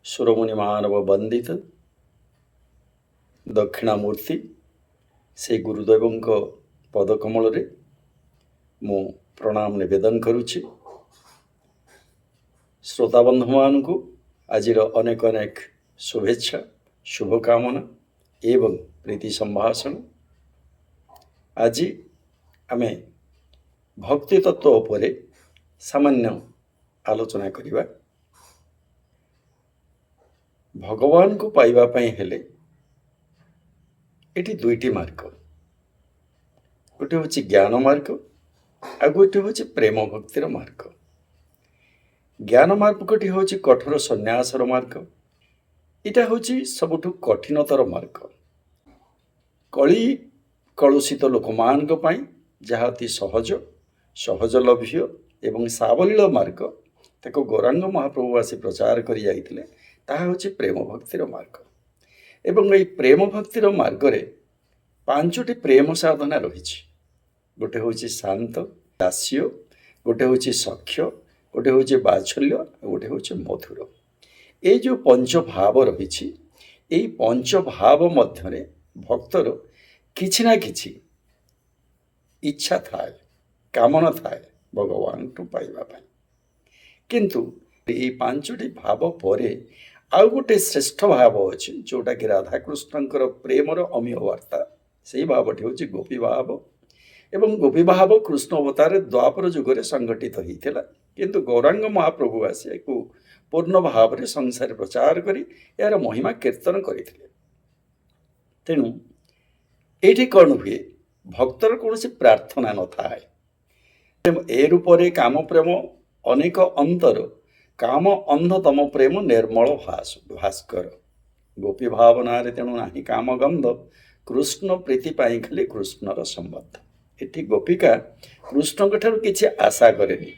ସୁରମୁନି ମାନବ ବନ୍ଦିତ ଦକ୍ଷିଣାମୂର୍ତ୍ତି ସେ ଗୁରୁଦେବଙ୍କ ପଦକମଳରେ ମୁଁ ପ୍ରଣାମ ନିବେଦନ କରୁଛି। ଶ୍ରୋତାବନ୍ଧୁମାନଙ୍କୁ ଆଜିର ଅନେକ ଅନେକ ଶୁଭେଚ୍ଛା, ଶୁଭକାମନା ଏବଂ ପ୍ରୀତି ସମ୍ଭାଷଣ। ଆଜି ଆମେ ଭକ୍ତି ତତ୍ତ୍ୱ ଉପରେ ସାମାନ୍ୟ ଆଲୋଚନା କରିବା। ଭଗବାନଙ୍କୁ ପାଇବା ପାଇଁ ହେଲେ ଏଠି ଦୁଇଟି ମାର୍ଗ, ଗୋଟେ ହେଉଛି ଜ୍ଞାନ ମାର୍ଗ ଆଉ ଗୋଟେ ହେଉଛି ପ୍ରେମ ଭକ୍ତିର ମାର୍ଗ। ଜ୍ଞାନ ମାର୍ଗଟି ହେଉଛି କଠୋର ସନ୍ନ୍ୟାସର ମାର୍ଗ। ଏଇଟା ହେଉଛି ସବୁଠୁ କଠିନତର ମାର୍ଗ। କଳି କଳୁଷିତ ଲୋକମାନଙ୍କ ପାଇଁ ଯାହା ଅତି ସହଜଲଭ୍ୟ ଏବଂ ସାବଲୀଳ ମାର୍ଗ, ତାକୁ ଗୌରାଙ୍ଗ ମହାପ୍ରଭୁ ଆସି ପ୍ରଚାର କରି ଯାଇଥିଲେ। ତାହା ହେଉଛି ପ୍ରେମ ଭକ୍ତିର ମାର୍ଗ। ଏବଂ ଏହି ପ୍ରେମ ଭକ୍ତିର ମାର୍ଗରେ 5ଟି ପ୍ରେମ ସାଧନା ରହିଛି। ଗୋଟେ ହେଉଛି ଶାନ୍ତ ଦାସ୍ୟ, ଗୋଟେ ହେଉଛି ସଖ୍ୟ, ଗୋଟେ ହେଉଛି ବାତ୍ସଲ୍ୟ, ଆଉ ଗୋଟେ ହେଉଛି ମଧୁର। ଏଇ ଯେଉଁ ପଞ୍ଚଭାବ ରହିଛି, ଏଇ ପଞ୍ଚଭାବ ମଧ୍ୟରେ ଭକ୍ତର କିଛି ନା କିଛି ଇଚ୍ଛା ଥାଏ, କାମନା ଥାଏ ଭଗବାନଙ୍କୁ ପାଇବା ପାଇଁ। କିନ୍ତୁ ଏଇ 5ଟି ଭାବ ପରେ ଆଉ ଗୋଟେ ଶ୍ରେଷ୍ଠ ଭାବ ଅଛି, ଯେଉଁଟାକି ରାଧାକୃଷ୍ଣଙ୍କର ପ୍ରେମର ଅମୀୟ ବାର୍ତ୍ତା। ସେଇ ଭାବଟି ହେଉଛି ଗୋପୀ ଭାବ। ଏବଂ ଗୋପୀ ଭାବ କୃଷ୍ଣ ଅବତାରରେ ଦ୍ୱାପର ଯୁଗରେ ସଂଗଠିତ ହେଇଥିଲା, କିନ୍ତୁ ଗୌରାଙ୍ଗ ମହାପ୍ରଭୁ ଆସି ଏହାକୁ ପୂର୍ଣ୍ଣ ଭାବରେ ସଂସାରରେ ପ୍ରଚାର କରି ଏହାର ମହିମା କୀର୍ତ୍ତନ କରିଥିଲେ। ତେଣୁ ଏଇଠି କ'ଣ ହୁଏ, ଭକ୍ତର କୌଣସି ପ୍ରାର୍ଥନା ନଥାଏ। ଏ ରୂପରେ କାମ ପ୍ରେମ ଅନେକ ଅନ୍ତର, କାମ ଅନ୍ଧ ତମ ପ୍ରେମ ନିର୍ମଳ ଭାସ୍କର। ଗୋପୀ ଭାବନାରେ ତେଣୁ ନାହିଁ କାମ ଗନ୍ଧ, କୃଷ୍ଣ ପ୍ରୀତି ପାଇଁ ଖାଲି କୃଷ୍ଣର ସମ୍ବନ୍ଧ। ଏଠି ଗୋପିକା କୃଷ୍ଣଙ୍କ ଠାରୁ କିଛି ଆଶା କରେନି।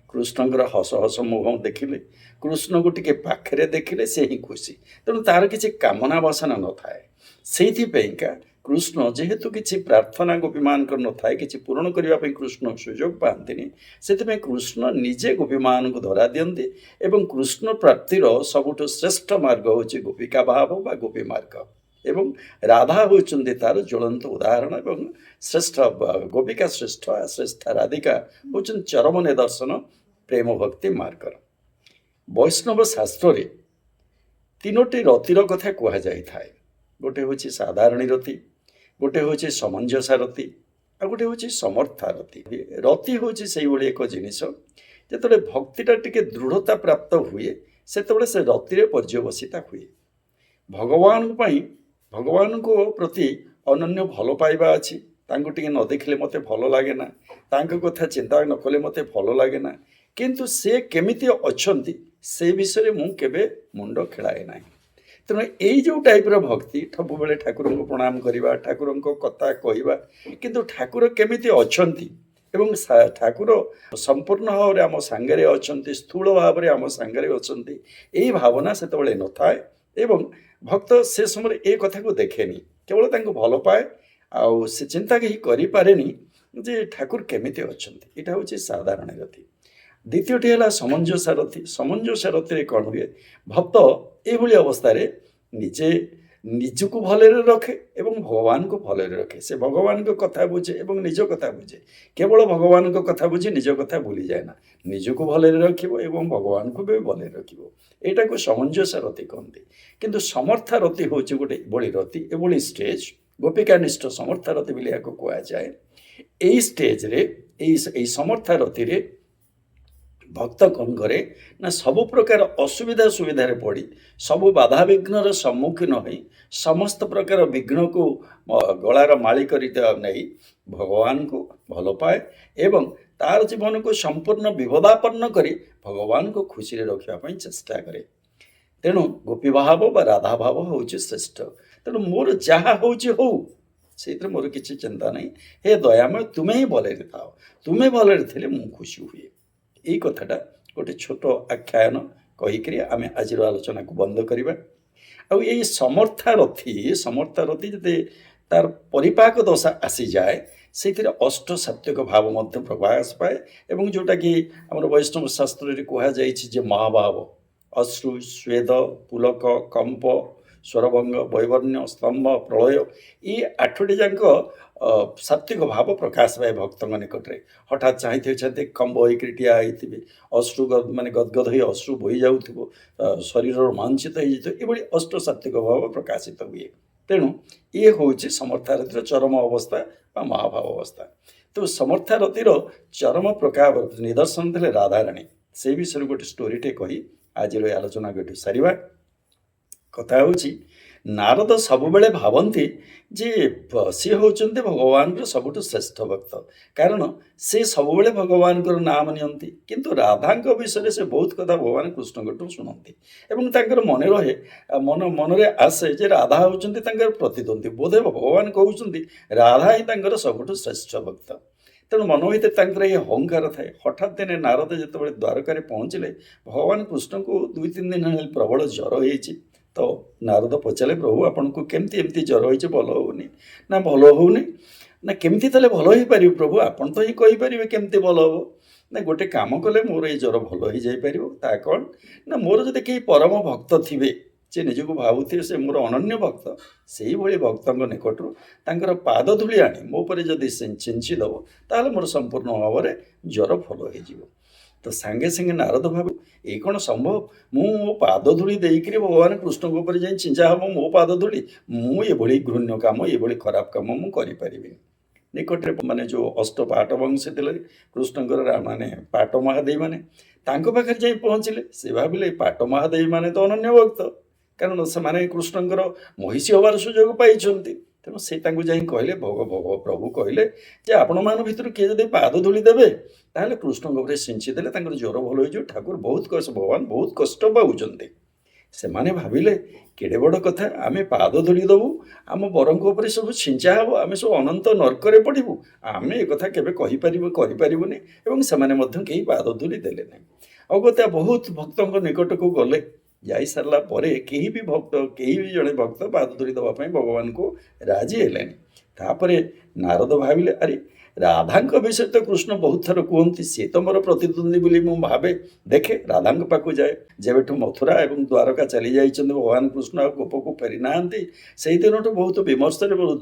କୃଷ୍ଣଙ୍କର ହସ ହସ ମୁହଁ ଦେଖିଲେ, କୃଷ୍ଣଙ୍କୁ ଟିକେ ପାଖରେ ଦେଖିଲେ ସେ ହିଁ ଖୁସି। ତେଣୁ ତାର କିଛି କାମନା ବାସନା ନଥାଏ। ସେଇଥିପାଇଁକା କୃଷ୍ଣ ଯେହେତୁ କିଛି ପ୍ରାର୍ଥନା ଗୋପୀମାନଙ୍କର ନଥାଏ, କିଛି ପୂରଣ କରିବା ପାଇଁ କୃଷ୍ଣ ସୁଯୋଗ ପାଆନ୍ତିନି, ସେଥିପାଇଁ କୃଷ୍ଣ ନିଜେ ଗୋପୀମାନଙ୍କୁ ଧରା ଦିଅନ୍ତି। ଏବଂ କୃଷ୍ଣ ପ୍ରାପ୍ତିର ସବୁଠୁ ଶ୍ରେଷ୍ଠ ମାର୍ଗ ହେଉଛି ଗୋପିକା ଭାବ ବା ଗୋପୀ ମାର୍ଗ। ଏବଂ ରାଧା ହେଉଛନ୍ତି ତାର ଜ୍ୱଳନ୍ତ ଉଦାହରଣ ଏବଂ ଶ୍ରେଷ୍ଠ ଗୋପିକା ଶ୍ରେଷ୍ଠ ରାଧିକା ହେଉଛନ୍ତି ଚରମ ନିଦର୍ଶନ ପ୍ରେମ ଭକ୍ତି ମାର୍ଗର। ବୈଷ୍ଣବ ଶାସ୍ତ୍ରରେ 3ଟି ରତିର କଥା କୁହାଯାଇଥାଏ। ଗୋଟେ ହେଉଛି ସାଧାରଣୀ ରତି, ଗୋଟେ ହେଉଛି ସମଞ୍ଜସା ରତି, ଆଉ ଗୋଟେ ହେଉଛି ସମର୍ଥା ରତି। ରତି ହେଉଛି ସେଇଭଳି ଏକ ଜିନିଷ, ଯେତେବେଳେ ଭକ୍ତିଟା ଟିକେ ଦୃଢ଼ତା ପ୍ରାପ୍ତ ହୁଏ, ସେତେବେଳେ ସେ ରତିରେ ପର୍ଯ୍ୟବସିତା ହୁଏ। ଭଗବାନଙ୍କ ପାଇଁ, ଭଗବାନଙ୍କ ପ୍ରତି ଅନନ୍ୟ ଭଲ ପାଇବା ଅଛି। ତାଙ୍କୁ ଟିକେ ନ ଦେଖିଲେ ମୋତେ ଭଲ ଲାଗେ ନା, ତାଙ୍କ କଥା ଚିନ୍ତା ନ କଲେ ମୋତେ ଭଲ ଲାଗେ ନା। କିନ୍ତୁ ସେ କେମିତି ଅଛନ୍ତି ସେ ବିଷୟରେ ମୁଁ କେବେ ମୁଣ୍ଡ ଖେଳାଏ ନାହିଁ। ତେଣୁ ଏଇ ଯେଉଁ ଟାଇପ୍ର ଭକ୍ତି, ସବୁବେଳେ ଠାକୁରଙ୍କୁ ପ୍ରଣାମ କରିବା, ଠାକୁରଙ୍କ କଥା କହିବା, କିନ୍ତୁ ଠାକୁର କେମିତି ଅଛନ୍ତି ଏବଂ ଠାକୁର ସମ୍ପୂର୍ଣ୍ଣ ଭାବରେ ଆମ ସାଙ୍ଗରେ ଅଛନ୍ତି, ସ୍ଥୂଳ ଭାବରେ ଆମ ସାଙ୍ଗରେ ଅଛନ୍ତି, ଏଇ ଭାବନା ସେତେବେଳେ ନଥାଏ। ଏବଂ ଭକ୍ତ ସେ ସମୟରେ ଏ କଥାକୁ ଦେଖେନି, କେବଳ ତାଙ୍କୁ ଭଲ ପାଏ। ଆଉ ସେ ଚିନ୍ତା କେହି କରିପାରେନି ଯେ ଠାକୁର କେମିତି ଅଛନ୍ତି। ଏଇଟା ହେଉଛି ସାଧାରଣ ରତି। ଦ୍ୱିତୀୟଟି ହେଲା ସମଞ୍ଜସା ରତି। ସମଞ୍ଜସା ରତିରେ କ'ଣ ହୁଏ, ଭକ୍ତ ଏଇଭଳି ଅବସ୍ଥାରେ ନିଜକୁ ଭଲରେ ରଖେ ଏବଂ ଭଗବାନଙ୍କୁ ଭଲରେ ରଖେ। ସେ ଭଗବାନଙ୍କ କଥା ବୁଝେ ଏବଂ ନିଜ କଥା ବୁଝେ। କେବଳ ଭଗବାନଙ୍କ କଥା ବୁଝି ନିଜ କଥା ଭୁଲିଯାଏ ନା, ନିଜକୁ ଭଲରେ ରଖିବ ଏବଂ ଭଗବାନଙ୍କୁ ବି ଭଲରେ ରଖିବ। ଏଇଟାକୁ ସମଞ୍ଜସା ରତି କହନ୍ତି। କିନ୍ତୁ ସମର୍ଥା ରତି ହେଉଛି ଗୋଟେ ଏଭଳି ରତି, ଏଭଳି ଷ୍ଟେଜ୍, ଗୋପିକାନିଷ୍ଠ ସମର୍ଥା ରତି ବୋଲି ଏହାକୁ କୁହାଯାଏ। ଏଇ ଷ୍ଟେଜ୍ରେ, ଏଇ ସମର୍ଥା ରତିରେ ଭକ୍ତ କ'ଣ କରେ ନା, ସବୁ ପ୍ରକାର ସୁବିଧାରେ ପଡ଼ି, ସବୁ ବାଧାବିଘ୍ନର ସମ୍ମୁଖୀନ ହୋଇ, ସମସ୍ତ ପ୍ରକାର ବିଘ୍ନକୁ ଗଳାର ମାଳି କରି ନେଇ ଭଗବାନଙ୍କୁ ଭଲ ପାଏ ଏବଂ ତାର ଜୀବନକୁ ସମ୍ପୂର୍ଣ୍ଣ ବିପଦାପନ୍ନ କରି ଭଗବାନଙ୍କୁ ଖୁସିରେ ରଖିବା ପାଇଁ ଚେଷ୍ଟା କରେ। ତେଣୁ ଗୋପୀ ଭାବ ବା ରାଧା ଭାବ ହେଉଛି ଶ୍ରେଷ୍ଠ। ତେଣୁ ମୋର ଯାହା ହେଉଛି ହଉ, ସେଇଥିରେ ମୋର କିଛି ଚିନ୍ତା ନାହିଁ। ହେ ଦୟାମୟ, ତୁମେ ହିଁ ଭଲରେ ଥାଅ, ତୁମେ ଭଲରେ ଥିଲେ ମୁଁ ଖୁସି ହୁଏ। ଏଇ କଥାଟା ଗୋଟେ ଛୋଟ ଆଖ୍ୟାନ କହିକରି ଆମେ ଆଜିର ଆଲୋଚନାକୁ ବନ୍ଦ କରିବା। ଆଉ ଏଇ ସମର୍ଥା ରତି ଯଦି ତାର ପରିପାକ ଦଶା ଆସିଯାଏ, ସେଇଥିରେ ଅଷ୍ଟ ସାତ୍ୱିକ ଭାବ ମଧ୍ୟ ପ୍ରକାଶ ପାଏ ଏବଂ ଯେଉଁଟାକି ଆମର ବୈଷ୍ଣବ ଶାସ୍ତ୍ରରେ କୁହାଯାଇଛି ଯେ ମହାଭାବ, ଅଶ୍ରୁ, ସ୍ୱେଦ, ପୁଲକ, କମ୍ପ, ସ୍ୱରଭଙ୍ଗ, ବୈବର୍ଣ୍ୟ, ସ୍ତମ୍ଭ, ପ୍ରଳୟ, ଏ 8ଟି ଯାକ ସାତ୍ତ୍ୱିକ ଭାବ ପ୍ରକାଶ ପାଏ ଭକ୍ତଙ୍କ ନିକଟରେ। ହଠାତ୍ ଚାହିଁଥିବେ କମ୍ବ ହେଇକରି ଠିଆ ହେଇଥିବେ, ଅଶ୍ରୁ ମାନେ ଗଦଗଦ ହେଇ ଅଶ୍ରୁ ବୋହି ଯାଉଥିବ, ଶରୀର ରୋମାଞ୍ଚିତ ହେଇଯାଇଥିବ, ଏଭଳି ଅଷ୍ଟ ସାତ୍ତ୍ୱିକ ଭାବ ପ୍ରକାଶିତ ହୁଏ। ତେଣୁ ଇଏ ହେଉଛି ସମର୍ଥାରତିର ଚରମ ଅବସ୍ଥା ବା ମହାଭାବ ଅବସ୍ଥା। ତ ସମର୍ଥାରତିର ଚରମ ପ୍ରକାର ନିଦର୍ଶନ ଥିଲେ ରାଧାରାଣୀ। ସେଇ ବିଷୟରେ ଗୋଟେ ଷ୍ଟୋରିଟେ କହି ଆଜିର ଆଲୋଚନା ଏଠୁ ସାରିବା। କଥା ହେଉଛି ନାରଦ ସବୁବେଳେ ଭାବନ୍ତି ଯେ ସିଏ ହେଉଛନ୍ତି ଭଗବାନଙ୍କର ସବୁଠୁ ଶ୍ରେଷ୍ଠ ଭକ୍ତ, କାରଣ ସେ ସବୁବେଳେ ଭଗବାନଙ୍କର ନାମ ନିଅନ୍ତି। କିନ୍ତୁ ରାଧାଙ୍କ ବିଷୟରେ ସେ ବହୁତ କଥା ଭଗବାନ କୃଷ୍ଣଙ୍କଠୁ ଶୁଣନ୍ତି ଏବଂ ତାଙ୍କର ମନେ ରହେ, ମନରେ ଆସେ ଯେ ରାଧା ହେଉଛନ୍ତି ତାଙ୍କର ପ୍ରତିଦ୍ୱନ୍ଦ୍ୱୀ। ବୋଧେ ଭଗବାନ କହୁଛନ୍ତି ରାଧା ହିଁ ତାଙ୍କର ସବୁଠୁ ଶ୍ରେଷ୍ଠ ଭକ୍ତ। ତେଣୁ ମନ ଭିତରେ ତାଙ୍କର ଏହି ଅହଙ୍କାର ଥାଏ। ହଠାତ୍ ଦିନେ ନାରଦ ଯେତେବେଳେ ଦ୍ୱାରକାରେ ପହଞ୍ଚିଲେ, ଭଗବାନ କୃଷ୍ଣଙ୍କୁ 2-3 ଦିନ ହେଲେ ପ୍ରବଳ ଜ୍ୱର ହେଇଛି। ତ ନାରଦ ପଚାରିଲେ, ପ୍ରଭୁ ଆପଣଙ୍କୁ କେମିତି ଏମିତି ଜ୍ୱର ହେଇଛି, ଭଲ ହେଉନି? ନା ଭଲ ହେଉନି? ନା କେମିତି ତାହେଲେ ଭଲ ହେଇପାରିବ ପ୍ରଭୁ? ଆପଣ ତ ହିଁ କହିପାରିବେ କେମିତି ଭଲ ହେବ। ନା ଗୋଟେ କାମ କଲେ ମୋର ଏଇ ଜ୍ୱର ଭଲ ହେଇଯାଇପାରିବ। ତା କ'ଣ? ନା ମୋର ଯଦି କେହି ପରମ ଭକ୍ତ ଥିବେ, ସେ ନିଜକୁ ଭାବୁଥିବେ ସେ ମୋର ଅନନ୍ୟ ଭକ୍ତ, ସେଇଭଳି ଭକ୍ତଙ୍କ ନିକଟରୁ ତାଙ୍କର ପାଦ ଧୂଳି ଆଣି ମୋ ଉପରେ ଯଦି ଛିଞ୍ଚି ଦେବ, ତାହେଲେ ମୋର ସମ୍ପୂର୍ଣ୍ଣ ଭାବରେ ଜ୍ୱର ଭଲ ହେଇଯିବ। ତ ସାଙ୍ଗେ ସାଙ୍ଗେ ନାରଦ ଭାବୁ, ଏଇ କ'ଣ ସମ୍ଭବ? ମୁଁ ମୋ ପାଦ ଧୂଳି ଦେଇକରି ଭଗବାନ କୃଷ୍ଣଙ୍କ ଉପରେ ଯାଇ ଛିଞ୍ଚା ହେବ ମୋ ପାଦ ଧୂଳି? ମୁଁ ଏଭଳି ଘୃଣ୍ୟ କାମ, ଏଭଳି ଖରାପ କାମ ମୁଁ କରିପାରିବିନି। ନିକଟରେ ମାନେ ଯେଉଁ ଅଷ୍ଟ ପାଟ ବଂଶୀ ଥିଲେ କୃଷ୍ଣଙ୍କର ମାନେ ପାଟ ମହାଦେବୀ ମାନେ, ତାଙ୍କ ପାଖରେ ଯାଇ ପହଞ୍ଚିଲେ। ସେ ଭାବିଲେ ପାଟ ମହାଦେବୀ ମାନେ ତ ଅନନ୍ୟ ଭକ୍ତ, କାରଣ ସେମାନେ କୃଷ୍ଣଙ୍କର ମହିଷୀ ହେବାର ସୁଯୋଗ ପାଇଛନ୍ତି। ତେଣୁ ସେ ତାଙ୍କୁ ଯାଇ କହିଲେ, ପ୍ରଭୁ କହିଲେ ଯେ ଆପଣମାନଙ୍କ ଭିତରୁ କିଏ ଯଦି ପାଦ ଧୂଳି ଦେବେ, ତାହେଲେ କୃଷ୍ଣଙ୍କ ଉପରେ ଛିଞ୍ଚି ଦେଲେ ତାଙ୍କର ଜ୍ୱର ଭଲ ହେଇଯିବ। ଠାକୁର ଭଗବାନ ବହୁତ କଷ୍ଟ ପାଉଛନ୍ତି। ସେମାନେ ଭାବିଲେ କେଡ଼େ ବଡ଼ କଥା, ଆମେ ପାଦ ଧୂଳି ଦେବୁ, ଆମ ବରଙ୍କ ଉପରେ ସବୁ ଛିଞ୍ଚା ହେବ, ଆମେ ସବୁ ଅନନ୍ତ ନର୍କରେ ପଡ଼ିବୁ। ଆମେ ଏକଥା କେବେ କରିପାରିବୁନି। ଏବଂ ସେମାନେ ମଧ୍ୟ କେହି ପାଦ ଧୂଳି ଦେଲେ ନାହିଁ। ଅଗତ୍ୟା ବହୁତ ଭକ୍ତଙ୍କ ନିକଟକୁ ଗଲେ। ଯାଇସାରିଲା ପରେ କେହି ବି ଜଣେ ଭକ୍ତ ପାଦ ଧୂଳି ଦେବା ପାଇଁ ଭଗବାନଙ୍କୁ ରାଜି ହେଲେନି। ତାପରେ ନାରଦ ଭାବିଲେ, ଆରେ ରାଧାଙ୍କ ବିଷୟରେ ତ କୃଷ୍ଣ ବହୁତ ଥର କୁହନ୍ତି, ସିଏ ତ ମୋର ପ୍ରତିଦ୍ୱନ୍ଦ୍ୱୀ ବୋଲି ମୁଁ ଭାବେ। ଦେଖେ ରାଧାଙ୍କ ପାଖକୁ ଯାଏ। ଯେବେଠୁ ମଥୁରା ଏବଂ ଦ୍ୱାରକା ଚାଲି ଯାଇଛନ୍ତି ଭଗବାନ କୃଷ୍ଣ ଆଉ ଗୋପକୁ ଫେରି ନାହାନ୍ତି, ସେଇଦିନଠୁ ବହୁତ ବିମର୍ଷରେ, ବହୁତ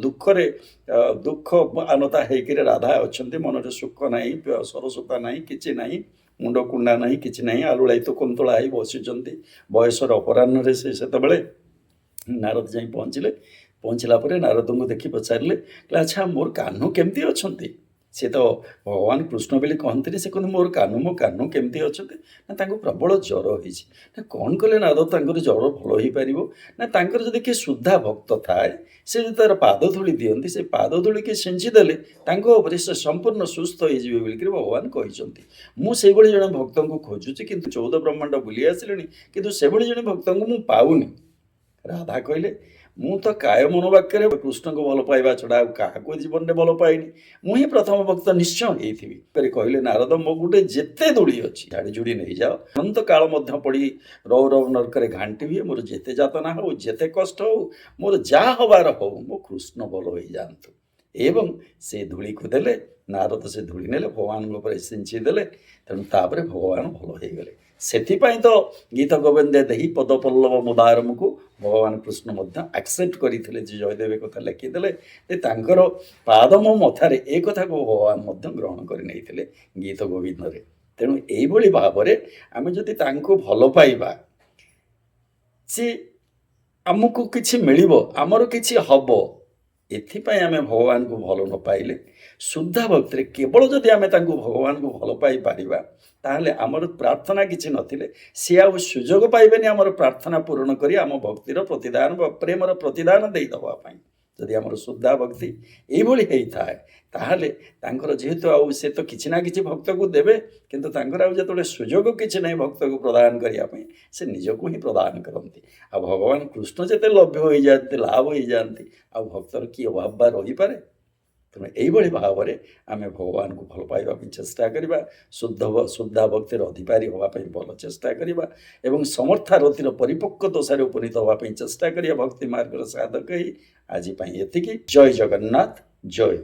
ଦୁଃଖ ଆନତା ହେଇକିରି ରାଧା ଅଛନ୍ତି। ମନରେ ସୁଖ ନାହିଁ, ସରସତା ନାହିଁ, କିଛି ନାହିଁ, ମୁଣ୍ଡ କୁଣ୍ଡା ନାହିଁ, କିଛି ନାହିଁ, ଆଲୁଳାୟିତ କୁନ୍ତଳା ହେଇ ବସିଛନ୍ତି। ବୟସର ଅପରାହ୍ନରେ ସେତେବେଳେ ନାରଦ ଯାଇ ପହଞ୍ଚିଲା ପରେ ନାରଦଙ୍କୁ ଦେଖି ପଚାରିଲେ, ଆଚ୍ଛା ମୋର କାହ୍ନୁ କେମିତି ଅଛନ୍ତି? ସେ ତ ଭଗବାନ କୃଷ୍ଣ ବୋଲି କହନ୍ତିନି, ସେ କହନ୍ତି ମୋ କାହ୍ନୁ କେମିତି ଅଛନ୍ତି? ନା ତାଙ୍କୁ ପ୍ରବଳ ଜ୍ୱର ହେଇଛି। ନା କ'ଣ କଲେ ନାରଦ ତାଙ୍କର ଜ୍ୱର ଭଲ ହେଇପାରିବ? ନା ତାଙ୍କର ଯଦି କିଏ ଶୁଦ୍ଧା ଭକ୍ତ ଥାଏ, ସେ ଯଦି ତାର ପାଦ ଧୂଳି ଦିଅନ୍ତି, ସେ ପାଦ ଧୂଳିକି ଛିଞ୍ଚି ଦେଲେ ତାଙ୍କ ଉପରେ ସେ ସମ୍ପୂର୍ଣ୍ଣ ସୁସ୍ଥ ହେଇଯିବେ ବୋଲିକରି ଭଗବାନ କହିଛନ୍ତି। ମୁଁ ସେଇଭଳି ଜଣେ ଭକ୍ତଙ୍କୁ ଖୋଜୁଛି, କିନ୍ତୁ 14 ବ୍ରହ୍ମାଣ୍ଡ ବୁଲି ଆସିଲେଣି, କିନ୍ତୁ ସେଭଳି ଜଣେ ଭକ୍ତଙ୍କୁ ମୁଁ ପାଉନି। ରାଧା କହିଲେ, ମୁଁ ତ କାୟ ମନୋବାକ୍ୟରେ କୃଷ୍ଣଙ୍କୁ ଭଲ ପାଇବା ଛଡ଼ା ଆଉ କାହାକୁ ଜୀବନରେ ଭଲ ପାଇନି। ମୁଁ ହିଁ ପ୍ରଥମ ଭକ୍ତ ନିଶ୍ଚୟ ହେଇଥିବି। କହିଲେ ନାରଦ, ମୋ ଗୋଟେ ଯେତେ ଧୂଳି ଅଛି ଝାଡ଼ି ଝୁଡ଼ି ନେଇଯାଅ। ଅନନ୍ତ କାଳ ମଧ୍ୟ ପଡ଼ି ରୌ ନର୍କରେ ଘାଣ୍ଟି ହୁଏ। ମୋର ଯେତେ ଯାତନା ହଉ, ଯେତେ କଷ୍ଟ ହଉ, ମୋର ଯାହା ହବାର ହଉ, ମୋ କୃଷ୍ଣ ଭଲ ହେଇଯାଆନ୍ତୁ। ଏବଂ ସେ ଧୂଳିକୁ ଦେଲେ, ନାରଦ ସେ ଧୂଳି ନେଲେ, ଭଗବାନଙ୍କ ଉପରେ ଛିଞ୍ଚି ଦେଲେ। ତେଣୁ ତାପରେ ଭଗବାନ ଭଲ ହେଇଗଲେ। ସେଥିପାଇଁ ତ ଗୀତ ଗୋବିନ୍ଦେ ଦେହି ପଦ ପଲ୍ଲବ ମୁଦାରମକୁ ଭଗବାନ କୃଷ୍ଣ ମଧ୍ୟ ଆକ୍ସେପ୍ଟ କରିଥିଲେ। ଯେ ଜୟଦେବ କଥା ଲେଖିଦେଲେ ଯେ ତାଙ୍କର ପାଦମ ମଥାରେ ଏ କଥାକୁ ଭଗବାନ ମଧ୍ୟ ଗ୍ରହଣ କରି ନେଇଥିଲେ ଗୀତ ଗୋବିନ୍ଦରେ। ତେଣୁ ଏଇଭଳି ଭାବରେ ଆମେ ଯଦି ତାଙ୍କୁ ଭଲ ପାଇବା, ସେ ଆମକୁ କିଛି ମିଳିବ, ଆମର କିଛି ହବ। ଏଥିପାଇଁ ଆମେ ଭଗବାନଙ୍କୁ ଭଲ ନ ପାଇଲେ, ଶୁଦ୍ଧ ଭକ୍ତିରେ କେବଳ ଯଦି ଆମେ ତାଙ୍କୁ ଭଗବାନଙ୍କୁ ଭଲ ପାଇପାରିବା, ତାହେଲେ ଆମର ପ୍ରାର୍ଥନା କିଛି ନଥିଲେ ସିଏ ଆଉ ସୁଯୋଗ ପାଇବେନି ଆମର ପ୍ରାର୍ଥନା ପୂରଣ କରି ଆମ ଭକ୍ତିର ପ୍ରତିଦାନ ବା ପ୍ରେମର ପ୍ରତିଦାନ ଦେଇଦେବା ପାଇଁ। ଯଦି ଆମର ଶୁଦ୍ଧା ଭକ୍ତି ଏଇଭଳି ହେଇଥାଏ, ତାହେଲେ ତାଙ୍କର ଯେହେତୁ ଆଉ ସେ ତ କିଛି ନା କିଛି ଭକ୍ତକୁ ଦେବେ, କିନ୍ତୁ ତାଙ୍କର ଆଉ ଯେତେବେଳେ ସୁଯୋଗ କିଛି ନାହିଁ ଭକ୍ତକୁ ପ୍ରଦାନ କରିବା ପାଇଁ, ସେ ନିଜକୁ ହିଁ ପ୍ରଦାନ କରନ୍ତି। ଆଉ ଭଗବାନ କୃଷ୍ଣ ଯେତେ ଲଭ୍ୟ ହୋଇଯାଆନ୍ତି, ଲାଭ ହେଇଯାଆନ୍ତି, ଆଉ ଭକ୍ତର କି ଅଭାବ ବା ରହିପାରେ? ତେଣୁ ଏଇଭଳି ଭାବରେ ଆମେ ଭଗବାନଙ୍କୁ ଭଲ ପାଇବା ପାଇଁ ଚେଷ୍ଟା କରିବା, ଶୁଦ୍ଧା ଭକ୍ତିର ଅଧିକାରୀ ହେବା ପାଇଁ ଭଲ ଚେଷ୍ଟା କରିବା ଏବଂ ସମର୍ଥାରତିର ପରିପକ୍ୱ ଦଶାରେ ଉପନୀତ ହେବା ପାଇଁ ଚେଷ୍ଟା କରିବା। ଭକ୍ତି ମାର୍ଗର ସାଧକ ହେଇ ଆଜି ପାଇଁ ଏତିକି। ଜୟ ଜଗନ୍ନାଥ, ଜୟ ଗୁରୁ।